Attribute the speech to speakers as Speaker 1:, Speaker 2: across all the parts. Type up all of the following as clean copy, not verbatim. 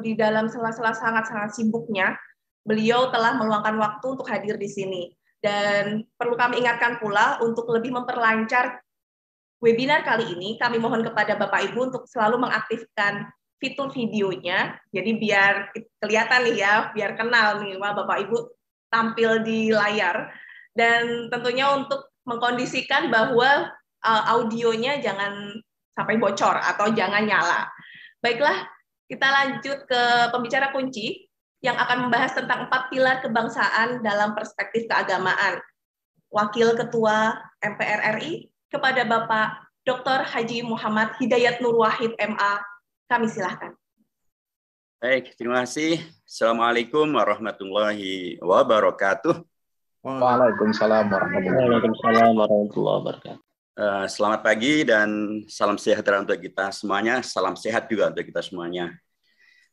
Speaker 1: di dalam sela-sela sangat-sangat sibuknya, beliau telah meluangkan waktu untuk hadir di sini. Dan perlu kami ingatkan pula untuk lebih memperlancar webinar kali ini, kami mohon kepada Bapak Ibu untuk selalu mengaktifkan fitur videonya, jadi biar kelihatan nih ya, biar kenal nih Bapak Ibu tampil di layar. Dan tentunya untuk mengkondisikan bahwa audionya jangan sampai bocor atau jangan nyala. Baiklah, kita lanjut ke pembicara kunci yang akan membahas tentang 4 pilar kebangsaan dalam perspektif keagamaan. Wakil Ketua MPR RI kepada Bapak Dr. Haji Muhammad Hidayat Nur Wahid MA. Kami silahkan.
Speaker 2: Baik, terima kasih. Assalamualaikum warahmatullahi wabarakatuh.
Speaker 3: Waalaikumsalam warahmatullahi wabarakatuh.
Speaker 2: Selamat pagi dan salam sejahtera untuk kita semuanya. Salam sehat juga untuk kita semuanya.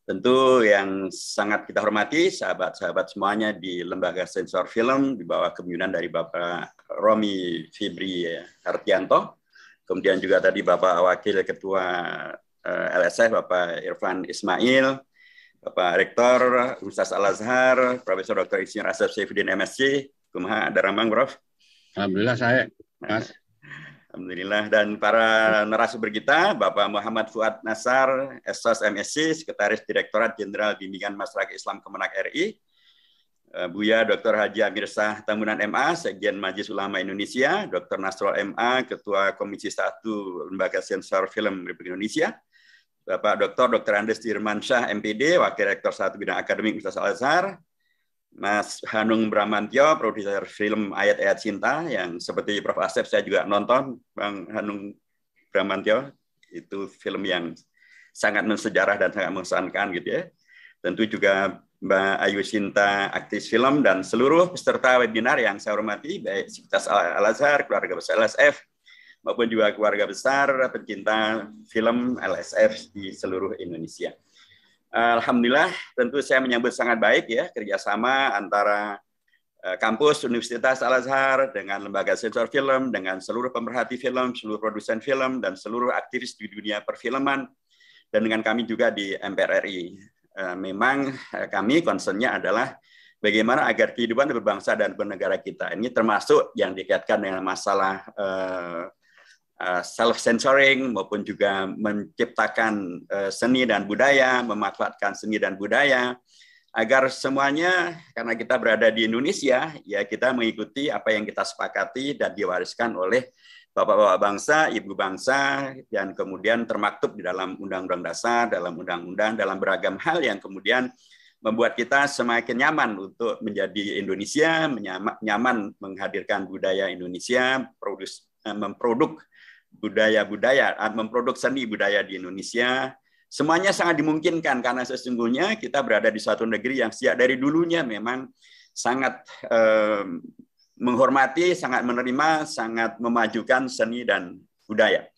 Speaker 2: Tentu yang sangat kita hormati sahabat-sahabat semuanya di Lembaga Sensor Film di bawah kepemimpinan dari Bapak Romi Fibri Hartianto. Kemudian juga tadi Bapak Wakil Ketua LSF, Bapak Irfan Ismail, Bapak Rektor Universitas Al-Azhar, Profesor Dr. Insinyur Asep Saifuddin MSc, kumaha ada Ramang, Prof?
Speaker 3: Alhamdulillah saya, Mas.
Speaker 2: Alhamdulillah. Dan para narasumber kita, Bapak Muhammad Fuad Nasar, Esos MSc, Sekretaris Direktorat Jenderal Bimbingan Masyarakat Islam Kemenak RI, Buya Dr. Haji Amirsah Tambunan MA, Sekjen Majelis Ulama Indonesia, Dr. Nasrul MA, Ketua Komisi 1 Lembaga Sensor Film Republik Indonesia, Bapak Dr. Andes Dirmansyah MPD, Wakil Rektor 1 Bidang Akademik Universitas Al-Azhar, Mas Hanung Bramantyo, Produser Film Ayat-Ayat Cinta, yang seperti Prof. Asep saya juga nonton, Bang Hanung Bramantyo, itu film yang sangat mensejarah dan sangat mengesankan gitu ya. Tentu juga Mbak Ayu Sinta, aktris film, dan seluruh peserta webinar yang saya hormati, baik Sivitas Al-Azhar, keluarga besar LSF, maupun juga keluarga besar pencinta film LSF di seluruh Indonesia. Alhamdulillah, tentu saya menyambut sangat baik ya kerjasama antara kampus Universitas Al-Azhar dengan Lembaga Sensor Film, dengan seluruh pemerhati film, seluruh produsen film, dan seluruh aktivis di dunia perfilman, dan dengan kami juga di MPR RI. Memang kami concernnya adalah bagaimana agar kehidupan berbangsa dan bernegara kita ini termasuk yang dikaitkan dengan masalah self-censoring maupun juga menciptakan seni dan budaya, memanfaatkan seni dan budaya, agar semuanya, karena kita berada di Indonesia, ya kita mengikuti apa yang kita sepakati dan diwariskan oleh Bapak-bapak bangsa, ibu bangsa, dan kemudian termaktub di dalam Undang-Undang Dasar, dalam undang-undang, dalam beragam hal yang kemudian membuat kita semakin nyaman untuk menjadi Indonesia, nyaman menghadirkan budaya Indonesia, memproduk budaya-budaya, memproduk seni budaya di Indonesia. Semuanya sangat dimungkinkan karena sesungguhnya kita berada di suatu negeri yang sejak dari dulunya memang sangat menghormati, sangat menerima, sangat memajukan seni dan budaya.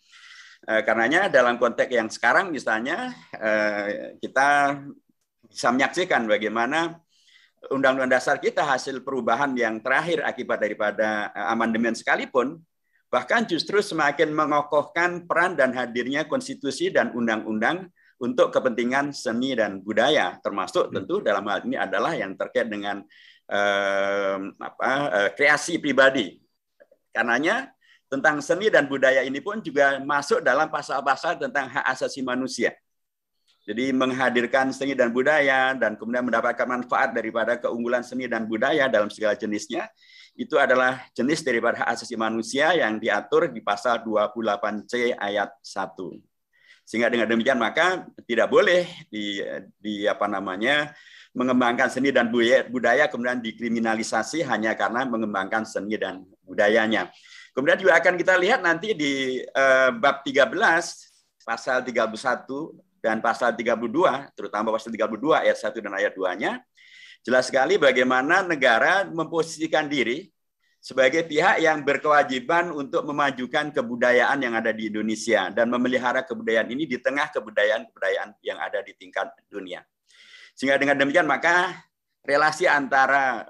Speaker 2: Karenanya dalam konteks yang sekarang misalnya kita bisa menyaksikan bagaimana Undang-Undang Dasar kita hasil perubahan yang terakhir akibat daripada amandemen sekalipun, bahkan justru semakin mengokohkan peran dan hadirnya konstitusi dan undang-undang untuk kepentingan seni dan budaya, termasuk tentu dalam hal ini adalah yang terkait dengan kreasi pribadi. Karenanya tentang seni dan budaya ini pun juga masuk dalam pasal-pasal tentang hak asasi manusia. Jadi menghadirkan seni dan budaya dan kemudian mendapatkan manfaat daripada keunggulan seni dan budaya dalam segala jenisnya, itu adalah jenis daripada hak asasi manusia yang diatur di pasal 28C ayat 1. Sehingga dengan demikian maka tidak boleh mengembangkan seni dan budaya kemudian dikriminalisasi hanya karena mengembangkan seni dan budayanya. Kemudian juga akan kita lihat nanti di bab 13, pasal 31 dan pasal 32, terutama pasal 32 ayat 1 dan ayat 2-nya, jelas sekali bagaimana negara memposisikan diri sebagai pihak yang berkewajiban untuk memajukan kebudayaan yang ada di Indonesia dan memelihara kebudayaan ini di tengah kebudayaan-kebudayaan yang ada di tingkat dunia. Sehingga dengan demikian maka relasi antara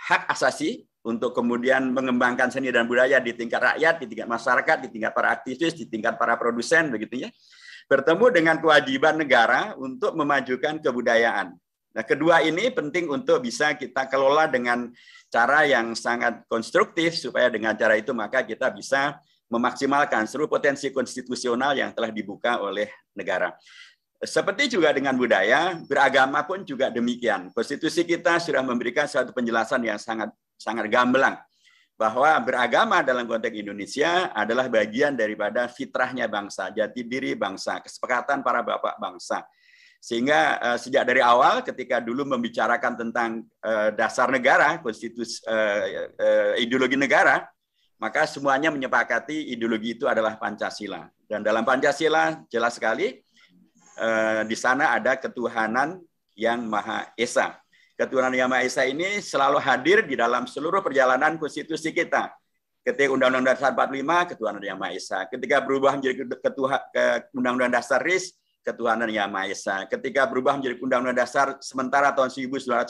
Speaker 2: hak asasi untuk kemudian mengembangkan seni dan budaya di tingkat rakyat, di tingkat masyarakat, di tingkat para aktivis, di tingkat para produsen begitu ya, bertemu dengan kewajiban negara untuk memajukan kebudayaan. Nah, kedua ini penting untuk bisa kita kelola dengan cara yang sangat konstruktif, supaya dengan cara itu maka kita bisa memaksimalkan seluruh potensi konstitusional yang telah dibuka oleh negara. Seperti juga dengan budaya, beragama pun juga demikian. Konstitusi kita sudah memberikan suatu penjelasan yang sangat gamblang, bahwa beragama dalam konteks Indonesia adalah bagian daripada fitrahnya bangsa, jati diri bangsa, kesepakatan para bapak bangsa. Sehingga sejak dari awal ketika dulu membicarakan tentang dasar negara, konstitusi, ideologi negara, maka semuanya menyepakati ideologi itu adalah Pancasila. Dan dalam Pancasila jelas sekali di sana ada ketuhanan yang Maha Esa. Ketuhanan yang Maha Esa ini selalu hadir di dalam seluruh perjalanan konstitusi kita. Ketika Undang-Undang Dasar 45, ketuhanan yang Maha Esa. Ketika berubah menjadi Undang-Undang Dasar RIS, ketuhanan yang Maha Esa. Ketika berubah menjadi Undang-Undang Dasar sementara tahun 1950,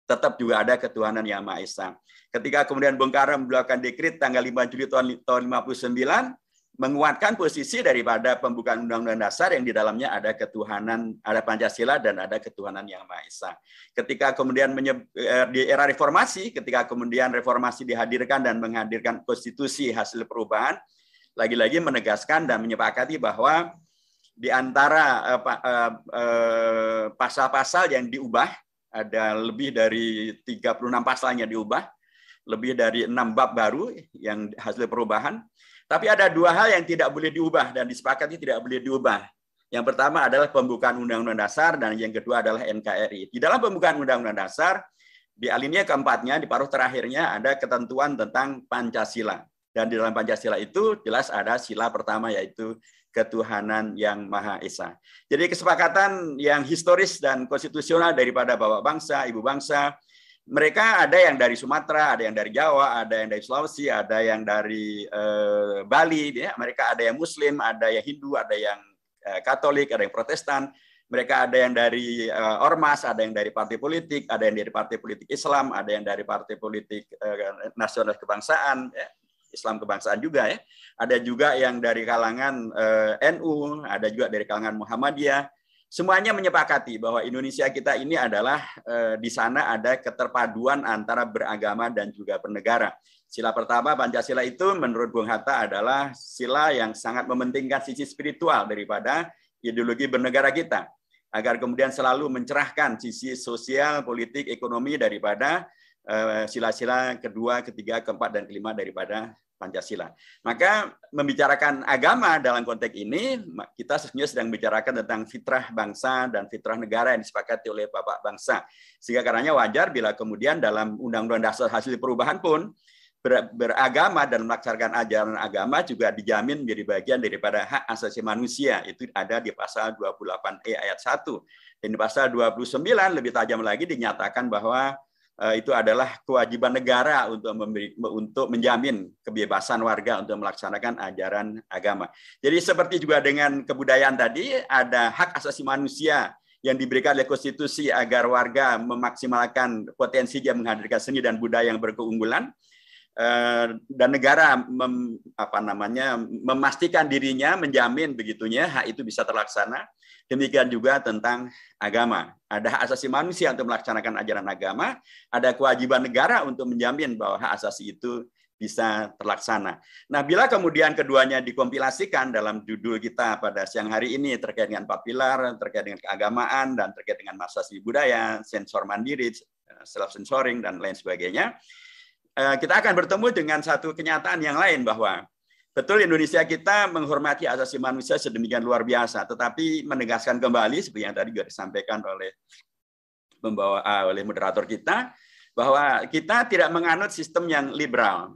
Speaker 2: tetap juga ada ketuhanan yang Maha Esa. Ketika kemudian Bung Karno melakukan dekret tanggal 5 Juli tahun 59, menguatkan posisi daripada pembukaan Undang-Undang Dasar yang di dalamnya ada ketuhanan, ada Pancasila dan ada ketuhanan yang Maha Esa. Ketika kemudian di era reformasi, ketika kemudian reformasi dihadirkan dan menghadirkan konstitusi hasil perubahan, lagi-lagi menegaskan dan menyepakati bahwa di antara pasal-pasal yang diubah, ada lebih dari 36 pasalnya diubah, lebih dari 6 bab baru yang hasil perubahan. Tapi ada 2 hal yang tidak boleh diubah dan disepakati tidak boleh diubah. Yang pertama adalah pembukaan Undang-Undang Dasar dan yang kedua adalah NKRI. Di dalam pembukaan Undang-Undang Dasar, di alinea keempatnya, di paruh terakhirnya ada ketentuan tentang Pancasila. Dan di dalam Pancasila itu jelas ada sila pertama yaitu ketuhanan yang Maha Esa. Jadi kesepakatan yang historis dan konstitusional daripada bapak bangsa, ibu bangsa, mereka ada yang dari Sumatera, ada yang dari Jawa, ada yang dari Sulawesi, ada yang dari Bali, ya. Mereka ada yang Muslim, ada yang Hindu, ada yang Katolik, ada yang Protestan. Mereka ada yang dari ormas, ada yang dari partai politik, ada yang dari partai politik Islam, ada yang dari partai politik nasionalis kebangsaan, ya. Islam kebangsaan juga, ya. Ada juga yang dari kalangan NU, ada juga dari kalangan Muhammadiyah. Semuanya menyepakati bahwa Indonesia kita ini adalah di sana ada keterpaduan antara beragama dan juga bernegara. Sila pertama Pancasila itu menurut Bung Hatta adalah sila yang sangat mementingkan sisi spiritual daripada ideologi bernegara kita, agar kemudian selalu mencerahkan sisi sosial, politik, ekonomi daripada sila-sila kedua, ketiga, keempat, dan kelima daripada Pancasila. Maka membicarakan agama dalam konteks ini, kita sesungguhnya sedang membicarakan tentang fitrah bangsa dan fitrah negara yang disepakati oleh bapak bangsa. Sehingga karenanya wajar bila kemudian dalam Undang-Undang Dasar hasil perubahan pun beragama dan melaksanakan ajaran agama juga dijamin menjadi bagian daripada hak asasi manusia. Itu ada di pasal 28E ayat 1. Dan di pasal 29 lebih tajam lagi dinyatakan bahwa itu adalah kewajiban negara untuk menjamin kebebasan warga untuk melaksanakan ajaran agama. Jadi seperti juga dengan kebudayaan tadi, ada hak asasi manusia yang diberikan oleh konstitusi agar warga memaksimalkan potensinya menghadirkan seni dan budaya yang berkeunggulan, dan negara memastikan dirinya, menjamin begitunya hak itu bisa terlaksana. Demikian juga tentang agama. Ada hak asasi manusia untuk melaksanakan ajaran agama, ada kewajiban negara untuk menjamin bahwa hak asasi itu bisa terlaksana. Nah, bila kemudian keduanya dikompilasikan dalam judul kita pada siang hari ini terkait dengan 4 pilar, terkait dengan keagamaan, dan terkait dengan asasi budaya, sensor mandiri, self-censoring, dan lain sebagainya, kita akan bertemu dengan satu kenyataan yang lain bahwa betul Indonesia kita menghormati asasi manusia sedemikian luar biasa, tetapi menegaskan kembali seperti yang tadi juga disampaikan oleh oleh moderator kita, bahwa kita tidak menganut sistem yang liberal.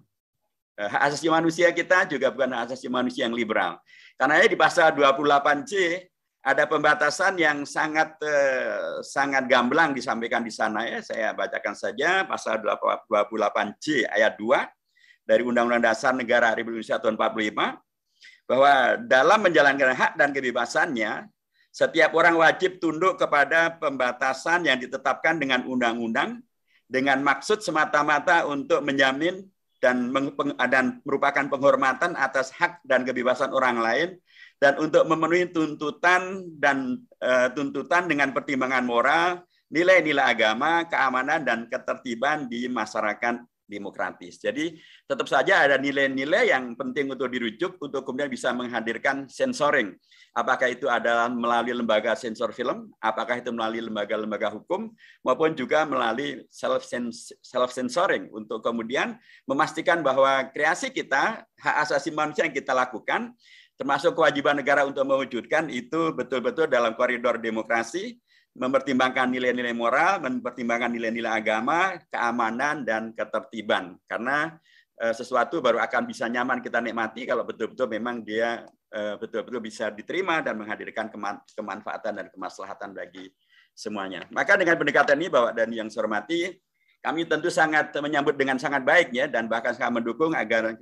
Speaker 2: Hak asasi manusia kita juga bukan hak asasi manusia yang liberal. Karena di pasal 28C ada pembatasan yang sangat gamblang disampaikan di sana, ya. Saya bacakan saja pasal 28C ayat 2 dari Undang-Undang Dasar Negara Republik Indonesia tahun 45, bahwa dalam menjalankan hak dan kebebasannya, setiap orang wajib tunduk kepada pembatasan yang ditetapkan dengan undang-undang dengan maksud semata-mata untuk menjamin dan merupakan penghormatan atas hak dan kebebasan orang lain dan untuk memenuhi tuntutan dengan pertimbangan moral, nilai-nilai agama, keamanan dan ketertiban di masyarakat demokratis. Jadi tetap saja ada nilai-nilai yang penting untuk dirujuk untuk kemudian bisa menghadirkan sensoring. Apakah itu adalah melalui lembaga sensor film, apakah itu melalui lembaga-lembaga hukum, maupun juga melalui self-censoring untuk kemudian memastikan bahwa kreasi kita, hak asasi manusia yang kita lakukan, termasuk kewajiban negara untuk mewujudkan itu betul-betul dalam koridor demokrasi, mempertimbangkan nilai-nilai moral, mempertimbangkan nilai-nilai agama, keamanan, dan ketertiban. Karena sesuatu baru akan bisa nyaman kita nikmati kalau betul-betul memang dia betul-betul bisa diterima dan menghadirkan kemanfaatan dan kemaslahatan bagi semuanya. Maka dengan pendekatan ini, Bapak dan yang saya hormati, kami tentu sangat menyambut dengan sangat baik ya, dan bahkan sangat mendukung agar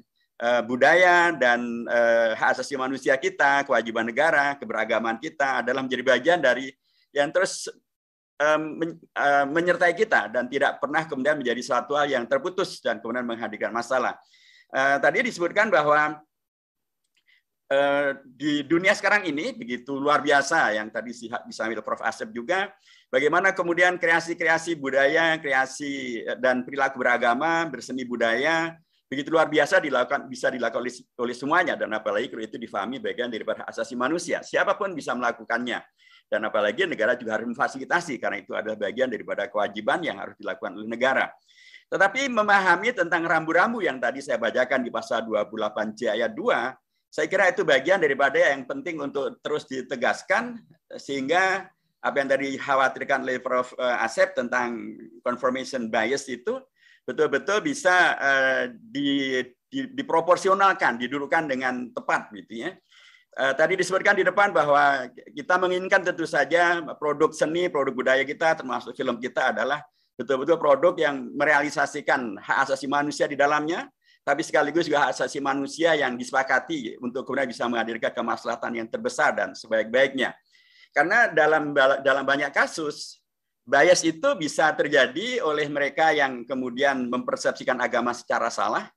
Speaker 2: budaya dan hak asasi manusia kita, kewajiban negara, keberagaman kita adalah menjadi bagian dari yang terus menyertai kita dan tidak pernah kemudian menjadi suatu hal yang terputus dan kemudian menghadirkan masalah. Tadi disebutkan bahwa di dunia sekarang ini begitu luar biasa yang tadi disampaikan Prof. Asep juga, bagaimana kemudian kreasi-kreasi budaya, kreasi dan perilaku beragama, berseni budaya begitu luar biasa bisa dilakukan oleh semuanya, dan apalagi kalau itu difahami bagian daripada hak asasi manusia. Siapapun bisa melakukannya. Dan apalagi negara juga harus memfasilitasi, karena itu adalah bagian daripada kewajiban yang harus dilakukan oleh negara. Tetapi memahami tentang rambu-rambu yang tadi saya bacakan di pasal 28C ayat 2, saya kira itu bagian daripada yang penting untuk terus ditegaskan, sehingga apa yang tadi dikhawatirkan oleh Prof. Asep tentang confirmation bias itu betul-betul bisa diproporsionalkan, didudukkan dengan tepat gitu ya. Tadi disebutkan di depan bahwa kita menginginkan tentu saja produk seni, produk budaya kita, termasuk film kita adalah betul-betul produk yang merealisasikan hak asasi manusia di dalamnya, tapi sekaligus juga hak asasi manusia yang disepakati untuk kemudian bisa menghadirkan kemaslahatan yang terbesar dan sebaik-baiknya. Karena dalam banyak kasus, bias itu bisa terjadi oleh mereka yang kemudian mempersepsikan agama secara salah,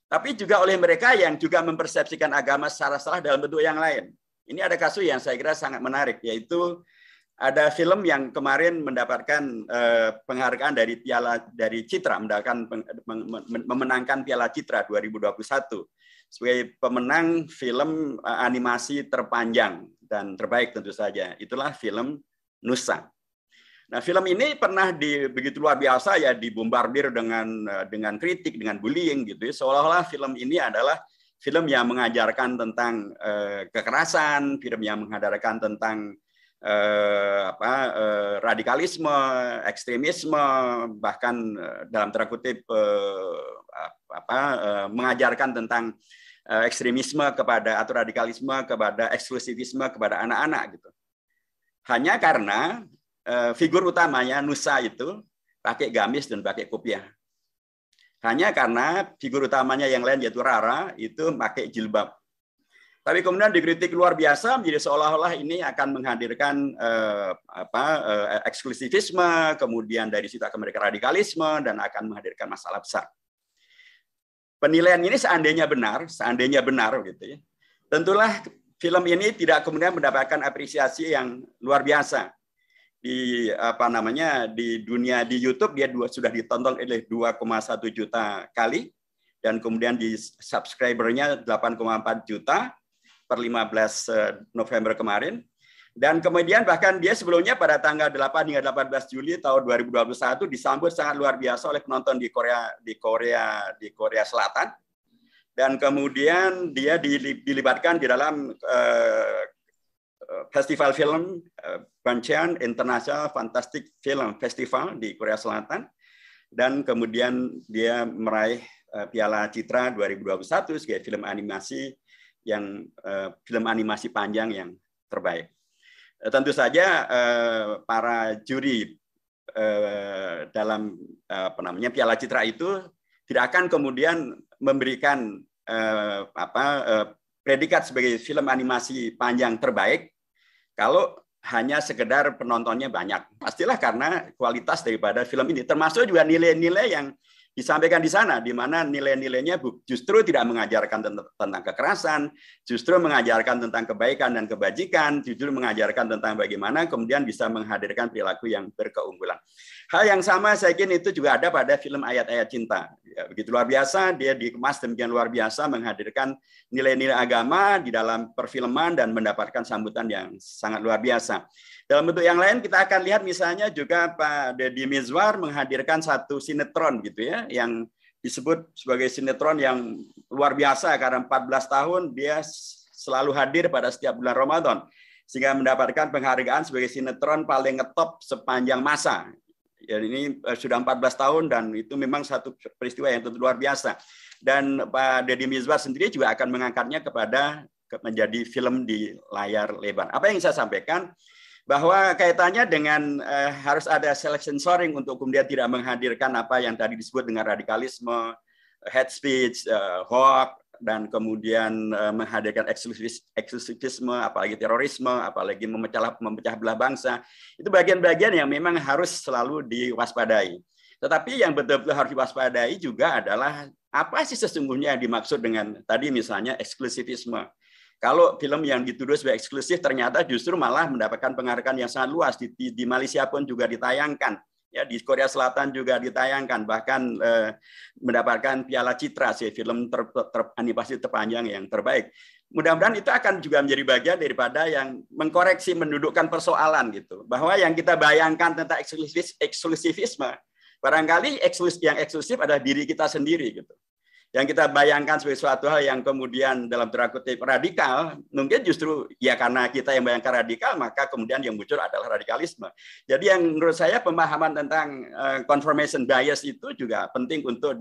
Speaker 2: tapi juga oleh mereka yang juga mempersepsikan agama secara salah dalam bentuk yang lain. Ini ada kasus yang saya kira sangat menarik, yaitu ada film yang kemarin mendapatkan penghargaan dari Citra, memenangkan Piala Citra 2021 sebagai pemenang film animasi terpanjang dan terbaik tentu saja. Itulah film Nusa. Nah, film ini pernah begitu luar biasa ya, dibombardir dengan kritik, dengan bullying gitu ya. Seolah-olah film ini adalah film yang mengajarkan tentang kekerasan, film yang mengajarkan tentang radikalisme, ekstremisme, bahkan dalam tanda kutip mengajarkan tentang ekstremisme kepada atau radikalisme kepada eksklusivisme kepada anak-anak gitu. Hanya karena figur utamanya Nusa itu pakai gamis dan pakai kopiah. Hanya karena figur utamanya yang lain yaitu Rara itu pakai jilbab. Tapi kemudian dikritik luar biasa menjadi seolah-olah ini akan menghadirkan eksklusivisme, kemudian dari situ akan mereka radikalisme dan akan menghadirkan masalah besar. Penilaian ini seandainya benar gitu ya. Tentulah film ini tidak kemudian mendapatkan apresiasi yang luar biasa. Di dunia di YouTube dia sudah ditonton oleh 2,1 juta kali, dan kemudian di subscribernya 8,4 juta per 15 November kemarin, dan kemudian bahkan dia sebelumnya pada tanggal 8 hingga 18 Juli tahun 2021 disambut sangat luar biasa oleh penonton di Korea Selatan, dan kemudian dia dilibatkan di dalam festival film Buncheon International Fantastic Film Festival di Korea Selatan, dan kemudian dia meraih Piala Citra 2021 sebagai film animasi panjang yang terbaik. Tentu saja para juri dalam Piala Citra itu tidak akan kemudian memberikan predikat sebagai film animasi panjang terbaik kalau hanya sekedar penontonnya banyak. Pastilah karena kualitas daripada film ini, termasuk juga nilai-nilai yang disampaikan di sana, di mana nilai-nilainya justru tidak mengajarkan tentang kekerasan, justru mengajarkan tentang kebaikan dan kebajikan, justru mengajarkan tentang bagaimana kemudian bisa menghadirkan perilaku yang berkeunggulan. Hal yang sama saya kira itu juga ada pada film Ayat-Ayat Cinta. Ya, begitu luar biasa, dia dikemas demikian luar biasa, menghadirkan nilai-nilai agama di dalam perfilman dan mendapatkan sambutan yang sangat luar biasa. Dalam bentuk yang lain kita akan lihat misalnya juga Pak Deddy Mizwar menghadirkan satu sinetron gitu ya, yang disebut sebagai sinetron yang luar biasa karena 14 tahun dia selalu hadir pada setiap bulan Ramadan sehingga mendapatkan penghargaan sebagai sinetron paling ngetop sepanjang masa. Ya, ini sudah 14 tahun dan itu memang satu peristiwa yang tentu luar biasa. Dan Pak Deddy Mizwar sendiri juga akan mengangkatnya kepada menjadi film di layar lebar. Apa yang saya sampaikan? Bahwa kaitannya dengan harus ada self censoring untuk kemudian tidak menghadirkan apa yang tadi disebut dengan radikalisme, hate speech, hoax, dan kemudian menghadirkan eksklusivisme, apalagi terorisme, apalagi memecah belah bangsa. Itu bagian-bagian yang memang harus selalu diwaspadai. Tetapi yang betul-betul harus diwaspadai juga adalah apa sih sesungguhnya yang dimaksud dengan tadi misalnya eksklusivisme. Kalau film yang dituduh sebagai eksklusif ternyata justru malah mendapatkan penghargaan yang sangat luas. Di Malaysia pun juga ditayangkan, ya, di Korea Selatan juga ditayangkan, bahkan mendapatkan Piala Citra, film animasi terpanjang yang terbaik. Mudah-mudahan itu akan juga menjadi bagian daripada yang mengkoreksi, mendudukkan persoalan gitu, bahwa yang kita bayangkan tentang eksklusivisme, barangkali yang eksklusif adalah diri kita sendiri gitu. Yang kita bayangkan sebagai suatu hal yang kemudian dalam tanda kutip radikal, mungkin justru ya karena kita yang bayangkan radikal, maka kemudian yang muncul adalah radikalisme. Jadi yang menurut saya pemahaman tentang confirmation bias itu juga penting untuk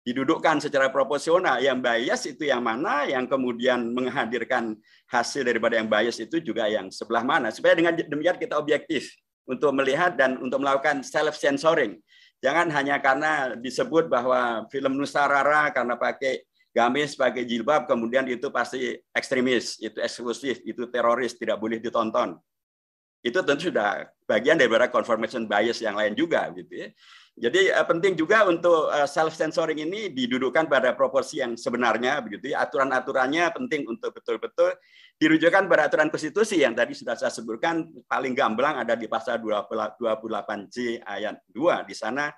Speaker 2: didudukkan secara proporsional. Yang bias itu yang mana, yang kemudian menghadirkan hasil daripada yang bias itu juga yang sebelah mana. Supaya dengan demikian kita objektif untuk melihat dan untuk melakukan self-censoring. Jangan hanya karena disebut bahwa film Nusarara karena pakai gamis, pakai jilbab, kemudian itu pasti ekstremis, itu eksklusif, itu teroris, tidak boleh ditonton. Itu tentu sudah bagian daripada confirmation bias yang lain juga, gitu ya. Jadi penting juga untuk self censoring ini didudukkan pada proporsi yang sebenarnya, begitu ya. Aturan-aturannya penting untuk betul-betul dirujukan pada aturan konstitusi yang tadi sudah saya sebutkan, paling gamblang ada di pasal 28J ayat 2. Di sana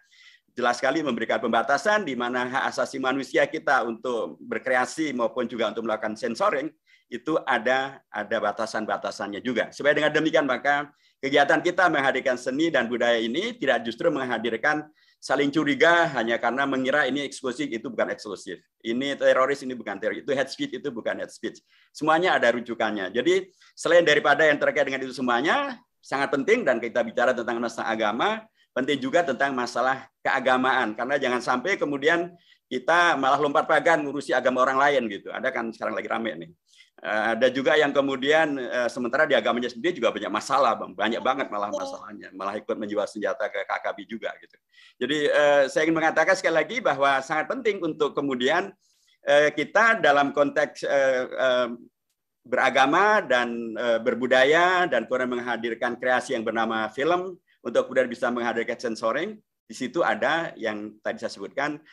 Speaker 2: jelas sekali memberikan pembatasan di mana hak asasi manusia kita untuk berkreasi maupun juga untuk melakukan censoring itu ada batasan-batasannya juga. Supaya dengan demikian maka kegiatan kita menghadirkan seni dan budaya ini tidak justru menghadirkan saling curiga hanya karena mengira ini eksklusif, itu bukan eksklusif. Ini teroris, ini bukan teroris. Itu hate speech, itu bukan hate speech. Semuanya ada rujukannya. Jadi selain daripada yang terkait dengan itu semuanya, sangat penting dan kita bicara tentang masalah agama, penting juga tentang masalah keagamaan. Karena jangan sampai kemudian kita malah lompat pagan ngurusi agama orang lain gitu. Ada kan sekarang lagi rame nih. Ada juga yang kemudian sementara di agamanya sendiri juga banyak masalah, banyak banget malah masalahnya, malah ikut menjual senjata ke KKB juga gitu. Jadi saya ingin mengatakan sekali lagi bahwa sangat penting untuk kemudian kita dalam konteks beragama dan berbudaya dan kemudian menghadirkan kreasi yang bernama film untuk kemudian bisa menghadirkan censoring. Di situ ada yang tadi saya sebutkan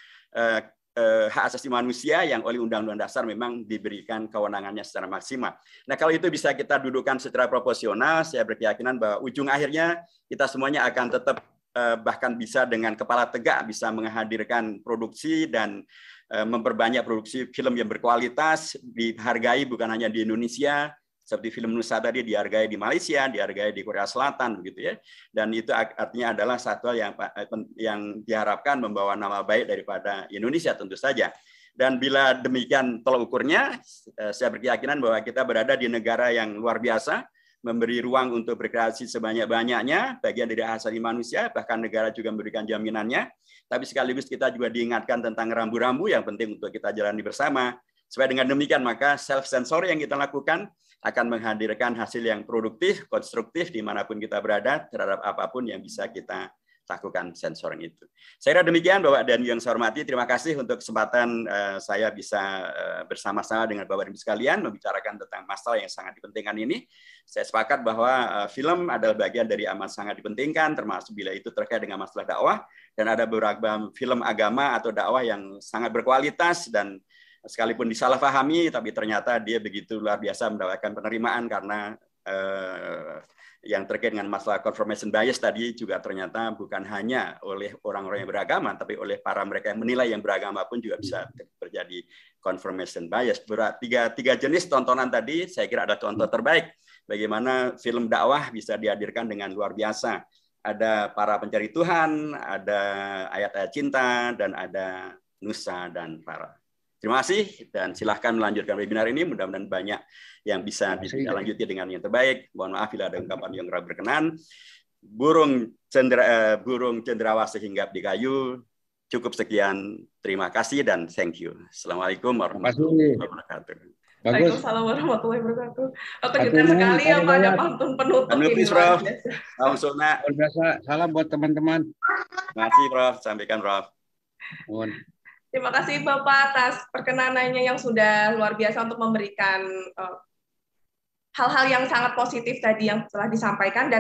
Speaker 2: hak asasi manusia yang oleh Undang-Undang Dasar memang diberikan kewenangannya secara maksimal. Nah, kalau itu bisa kita dudukkan secara proporsional, saya berkeyakinan bahwa ujung akhirnya kita semuanya akan tetap bahkan bisa dengan kepala tegak bisa menghadirkan produksi dan memperbanyak produksi film yang berkualitas, dihargai bukan hanya di Indonesia, seperti film Nusa tadi dihargai di Malaysia, dihargai di Korea Selatan, begitu ya. Dan itu artinya adalah satu yang diharapkan membawa nama baik daripada Indonesia tentu saja. Dan bila demikian tolak ukurnya, saya berkeyakinan bahwa kita berada di negara yang luar biasa, memberi ruang untuk berkreasi sebanyak-banyaknya, bagian dari hak asasi manusia, bahkan negara juga memberikan jaminannya. Tapi sekaligus kita juga diingatkan tentang rambu-rambu yang penting untuk kita jalani bersama. Supaya dengan demikian maka self-censoring yang kita lakukan akan menghadirkan hasil yang produktif, konstruktif dimanapun kita berada terhadap apapun yang bisa kita lakukan sensoring itu. Saya kira demikian, Bapak dan yang saya hormati. Terima kasih untuk kesempatan saya bisa bersama-sama dengan Bapak Ibu sekalian membicarakan tentang masalah yang sangat dipentingkan ini. Saya sepakat bahwa film adalah bagian dari amat sangat dipentingkan, termasuk bila itu terkait dengan masalah dakwah, dan ada beberapa film agama atau dakwah yang sangat berkualitas dan sekalipun disalahpahami, tapi ternyata dia begitu luar biasa mendapatkan penerimaan karena yang terkait dengan masalah confirmation bias tadi juga ternyata bukan hanya oleh orang-orang yang beragama, tapi oleh para mereka yang menilai yang beragama pun juga bisa terjadi confirmation bias. Tiga jenis tontonan tadi saya kira ada contoh terbaik bagaimana film dakwah bisa dihadirkan dengan luar biasa. Ada para pencari Tuhan, ada ayat-ayat cinta, dan ada Nusa dan Rara. Terima kasih dan silahkan melanjutkan webinar ini. Mudah-mudahan banyak yang bisa dilanjuti dengan yang terbaik. Mohon maaf bila ada ungkapan yang kurang berkenan. Burung cendrawasih hinggap di kayu. Cukup sekian. Terima kasih dan thank you. Assalamualaikum warahmatullahi wabarakatuh.
Speaker 1: Waalaikumsalam warahmatullahi wabarakatuh. Kejutan sekali ya Pak, ada pantun penutup ini.
Speaker 2: Prof.
Speaker 3: Salam buat teman-teman.
Speaker 2: Terima kasih Prof. Sampaikan Prof.
Speaker 1: Terima kasih Bapak atas perkenanannya yang sudah luar biasa untuk memberikan hal-hal yang sangat positif tadi yang telah disampaikan. Dan